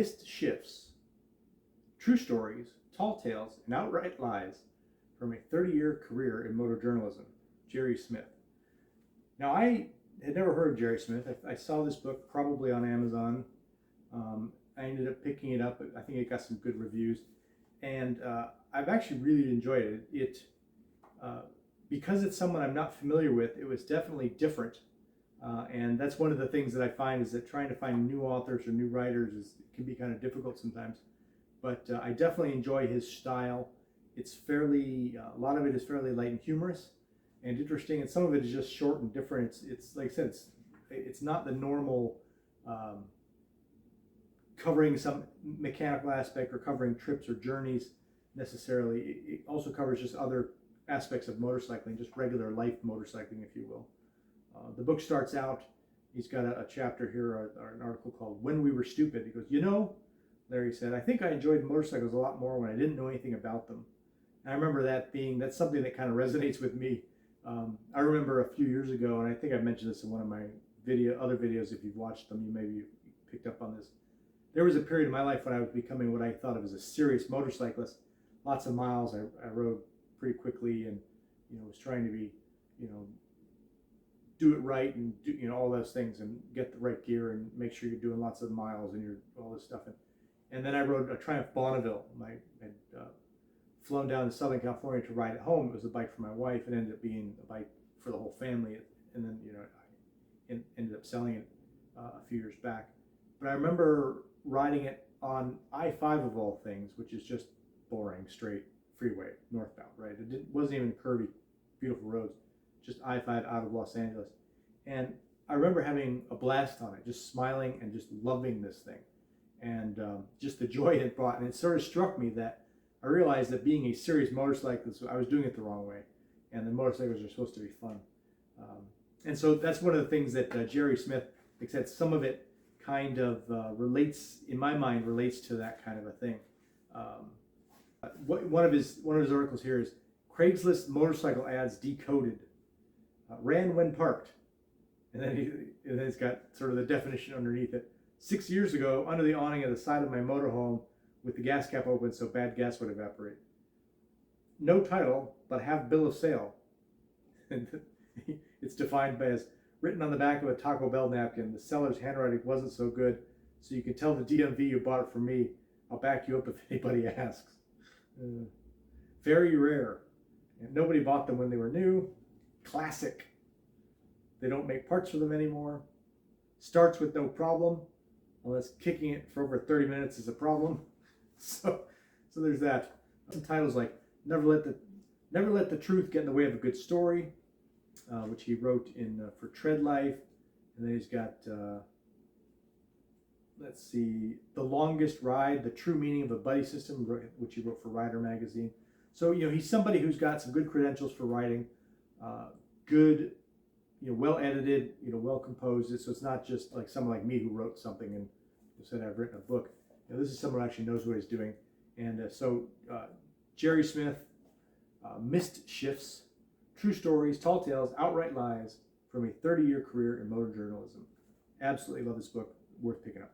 Missed Shifts, True Stories, Tall Tales, and Outright Lies from a 30-year career in motor journalism, Jerry Smith. Now, I had never heard of Jerry Smith. I saw this book probably on Amazon. I ended up picking it up. I think it got some good reviews. And I've actually really enjoyed it. Because it's someone I'm not familiar with, it was definitely different. And that's one of the things that I find is that trying to find new authors or new writers can be kind of difficult sometimes. But I definitely enjoy his style. It's fairly, a lot of it is fairly light and humorous and interesting, and some of it is just short and different. It's like I said, it's not the normal covering some mechanical aspect or covering trips or journeys necessarily. It also covers just other aspects of motorcycling, just regular life motorcycling, if you will. The book starts out, he's got a chapter here, or an article called "When We Were Stupid." He goes, Larry said, "I think I enjoyed motorcycles a lot more when I didn't know anything about them." And I remember that's something that kind of resonates with me. I remember a few years ago, and I think I mentioned this in one of my other videos. If you've watched them, you maybe picked up on this. There was a period in my life when I was becoming what I thought of as a serious motorcyclist. Lots of miles. I rode pretty quickly, and was trying to be, do it right and do all those things and get the right gear and make sure you're doing lots of miles and you're all this stuff. And then I rode a Triumph Bonneville. I had flown down to Southern California to ride it home. It was a bike for my wife. It ended up being a bike for the whole family. And then, I ended up selling it a few years back. But I remember riding it on I-5 of all things, which is just boring, straight freeway, northbound, right? It wasn't even curvy, beautiful roads, just I-5 out of Los Angeles. And I remember having a blast on it, just smiling and just loving this thing. And just the joy it brought. And it sort of struck me that I realized that being a serious motorcyclist, I was doing it the wrong way. And the motorcycles are supposed to be fun. And so that's one of the things that Jerry Smith, except some of it kind of relates, in my mind, relates to that kind of a thing. One of his articles here is Craigslist motorcycle ads decoded. Ran when parked. And then it's got sort of the definition underneath it. 6 years ago, under the awning of the side of my motorhome with the gas cap open so bad gas would evaporate. No title, but have bill of sale. And it's defined by as written on the back of a Taco Bell napkin. The seller's handwriting wasn't so good, so you can tell the DMV you bought it from me. I'll back you up if anybody asks. Very rare. And nobody bought them when they were new. Classic. They don't make parts for them anymore. Starts with no problem, unless kicking it for over 30 minutes is a problem. So there's that. Some titles like Never Let the Truth Get in the Way of a Good Story, which he wrote for Tread Life. And then he's got, let's see, The Longest Ride, The True Meaning of a Buddy System, which he wrote for Rider Magazine. So, he's somebody who's got some good credentials for writing, good, well edited, well composed. So it's not just like someone like me who wrote something and said I've written a book. This is someone who actually knows what he's doing. And so Jerry Smith, Missed Shifts, True Stories, Tall Tales, Outright Lies from a 30-year career in motor journalism. Absolutely love this book. Worth picking up.